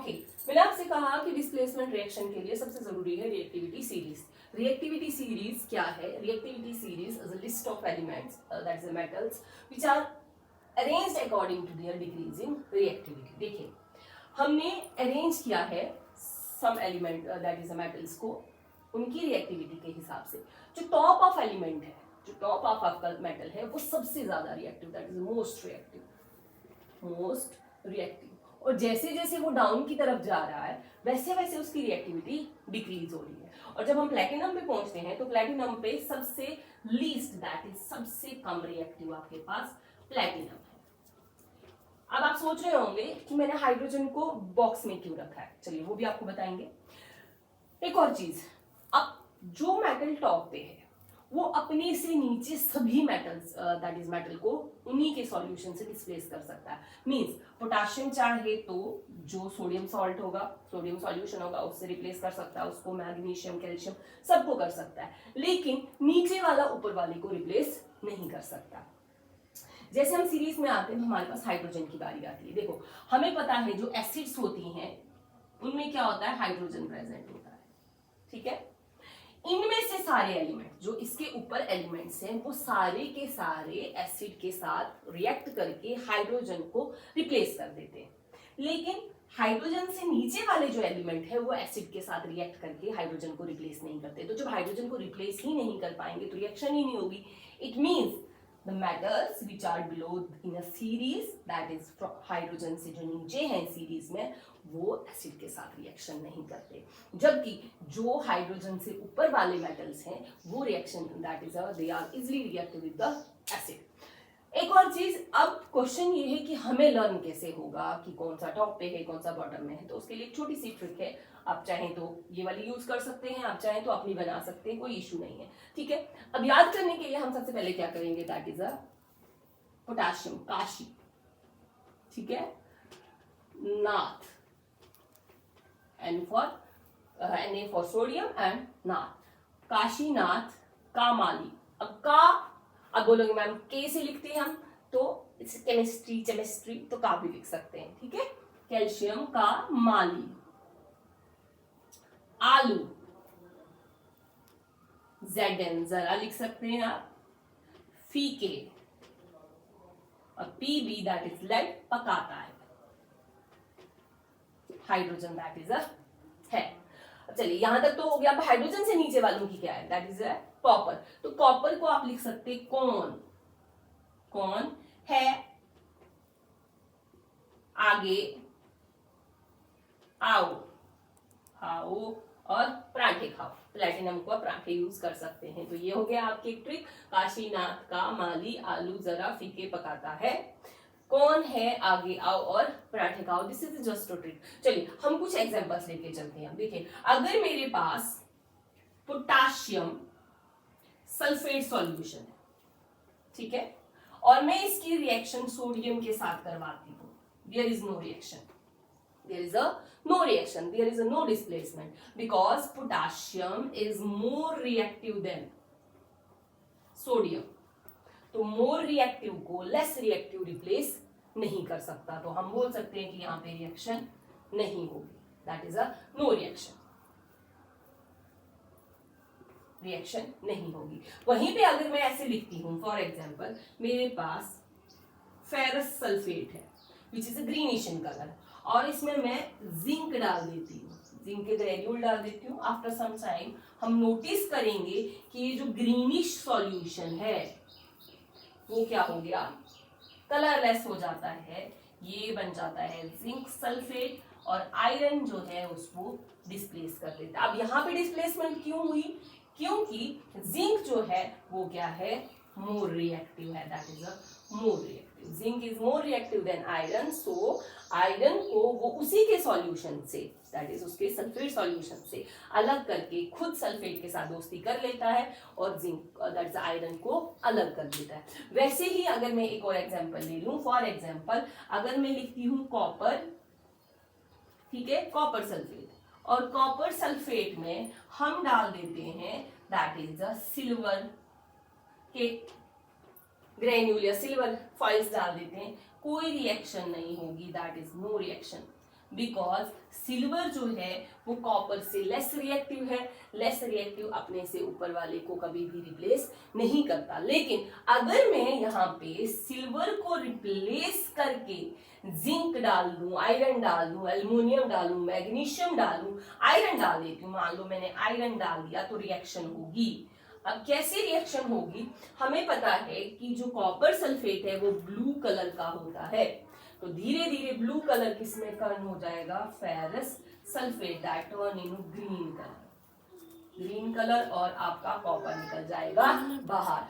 Okay, मैंने आपसे कहा कि डिस्प्लेसमेंट रिएक्शन के लिए सबसे जरूरी है रिएक्टिविटी सीरीज। रिएक्टिविटी सीरीज क्या है? Reactivity series is a list of elements that is the metals which are arranged according to their decreasing reactivity. देखिए, हमने अरेंज किया है some element that is the metals को उनकी रिएक्टिविटी के हिसाब से। जो टॉप ऑफ एलिमेंट है, जो टॉप ऑफ आपका मेटल है, वो सबसे ज्यादा reactive, that is most reactive. और जैसे जैसे वो डाउन की तरफ जा रहा है वैसे वैसे उसकी रिएक्टिविटी डिक्रीज हो रही है। और जब हम प्लैटिनम पे पहुंचते हैं तो प्लैटिनम पे सबसे लीस्ट, दैट इज सबसे कम रिएक्टिव आपके पास प्लैटिनम है। अब आप सोच रहे होंगे कि मैंने हाइड्रोजन को बॉक्स में क्यों रखा है, चलिए वो भी आपको बताएंगे। एक और चीज, अब जो मेटल टॉप पे है वो अपने से नीचे सभी मेटल्स दैट इज मेटल को उन्हीं के सॉल्यूशन से डिस्प्लेस कर सकता है। मींस पोटाशियम चाहे तो जो सोडियम सॉल्ट होगा, सोडियम सॉल्यूशन होगा, उससे रिप्लेस कर सकता है उसको, मैग्नीशियम, कैल्शियम सबको कर सकता है, लेकिन नीचे वाला ऊपर वाले को रिप्लेस नहीं कर सकता। जैसे हम सीरीज में आते हैं तो हमारे पास हाइड्रोजन की बारी आती है। देखो, हमें पता है जो एसिड्स होती हैं उनमें क्या होता है, हाइड्रोजन प्रेजेंट होता है, ठीक है। इनमें से सारे एलिमेंट जो इसके ऊपर एलिमेंट्स हैं वो सारे के सारे एसिड के साथ रिएक्ट करके हाइड्रोजन को रिप्लेस कर देते हैं, लेकिन हाइड्रोजन से नीचे वाले जो एलिमेंट है वो एसिड के साथ रिएक्ट करके हाइड्रोजन को रिप्लेस नहीं करते। तो जब हाइड्रोजन को रिप्लेस ही नहीं कर पाएंगे तो रिएक्शन ही नहीं होगी। It means the metals which are below in a series, that is hydrogen से जो नीचे हैं सीरीज में, वो एसिड के साथ रिएक्शन नहीं करते, जबकि जो हाइड्रोजन से ऊपर वाले मेटल्स हैं वो reaction, that is they are easily react with the acid. एक और चीज, अब क्वेश्चन ये है कि हमें लर्न कैसे होगा कि कौन सा टॉप पे है कौन सा बॉटम में है। तो उसके लिए एक छोटी सी ट्रिक है, आप चाहें तो ये वाली यूज कर सकते हैं, आप चाहें तो अपनी बना सकते हैं, कोई इशू नहीं है, ठीक है। अब याद करने के लिए हम सबसे पहले क्या करेंगे, that is a potassium, Kashi, ठीक है, नाथ, Na फॉर सोडियम एंड नाथ, काशीनाथ, कामाली। अब बोलोगे मैम के से लिखते हैं हम, तो केमिस्ट्री तो का भी लिख सकते हैं, ठीक है। कैल्शियम का माली, आलू, Zn जरा लिख सकते हैं आप, फीके, और Pb दैट इज लेड, पकाता है, हाइड्रोजन दैट इज है। अब चलिए यहां तक तो हो गया। अब हाइड्रोजन से नीचे वालों की क्या है, दैट इज कॉपर। तो कॉपर को आप लिख सकते कौन है, आगे आओ और पराठे खाओ। प्लेटिनम को पराठे यूज कर सकते हैं। तो ये हो गया आपकी एक ट्रिक, काशीनाथ का माली, आलू जरा फीके पकाता है, कौन है, आगे आओ और पराठे खाओ। This is just a trick. चलिए हम कुछ एग्जांपल्स लेके चलते हैं। देखिए, अगर मेरे पास पोटाशियम सल्फेट सॉल्यूशन है, ठीक है, और मैं इसकी रिएक्शन सोडियम के साथ करवाती हूं, there is no reaction, there is a no displacement because potassium is more reactive than sodium। तो more reactive को less reactive replace नहीं कर सकता, तो हम बोल सकते हैं कि यहाँ पे रिएक्शन नहीं होगी, that is a no reaction, reaction नहीं होगी। वहीं पे अगर मैं ऐसे लिखती हूं, फॉर एग्जाम्पल मेरे पास फेरस सल्फेट है which is a greenish in colour, और इसमें मैं जिंक डाल देती हूँ, जिंक के ग्रेन्यूल डाल देती हूँ। आफ्टर सम टाइम हम नोटिस करेंगे कि ये जो ग्रीनिश सॉल्यूशन है वो क्या हो गया, कलरलेस हो जाता है, ये बन जाता है जिंक सल्फेट, और आयरन जो है उसको डिस्प्लेस कर देता है। अब यहाँ पे डिस्प्लेसमेंट क्यों हुई, क्योंकि जिंक जो है वो क्या है, मोर रिएक्टिव है, that is a more reactive. Zinc is more reactive than iron, so iron को वो उसी के सॉल्यूशन से, दैट इज उसके सल्फेट सॉल्यूशन से अलग करके खुद सल्फेट के साथ दोस्ती कर लेता है और जिंक दैट इज आयरन को अलग कर देता है। वैसे ही अगर मैं एक और एग्जांपल ले लूं, फॉर एग्जांपल अगर मैं लिखती हूं कॉपर, ठीक है, कॉपर सल्फेट, और कॉपर सल्फेट में हम डाल देते हैं दैट इज द सिल्वर के ग्रेन्यूल या सिल्वर फॉइल्स डाल देते हैं, कोई रिएक्शन नहीं होगी, that is no reaction because silver जो है वो कॉपर से लेस रिएक्टिव है, लेस रिएक्टिव अपने से ऊपर वाले को कभी भी रिप्लेस नहीं करता। लेकिन अगर मैं यहाँ पे सिल्वर को रिप्लेस करके जिंक डाल दूं, आयरन डाल दूं, एल्युमिनियम डालूं, मैग्नीशियम डालूं, आयरन डाल देती हूँ, मान लो मैंने आयरन डाल दिया तो रिएक्शन होगी। अब कैसे रिएक्शन होगी, हमें पता है कि जो कॉपर सल्फेट है वो ब्लू कलर का होता है, तो धीरे धीरे ब्लू कलर किसमें टर्न हो जाएगा, ferrous sulphate, that turn into green colour, green colour, और आपका कॉपर निकल जाएगा बाहर।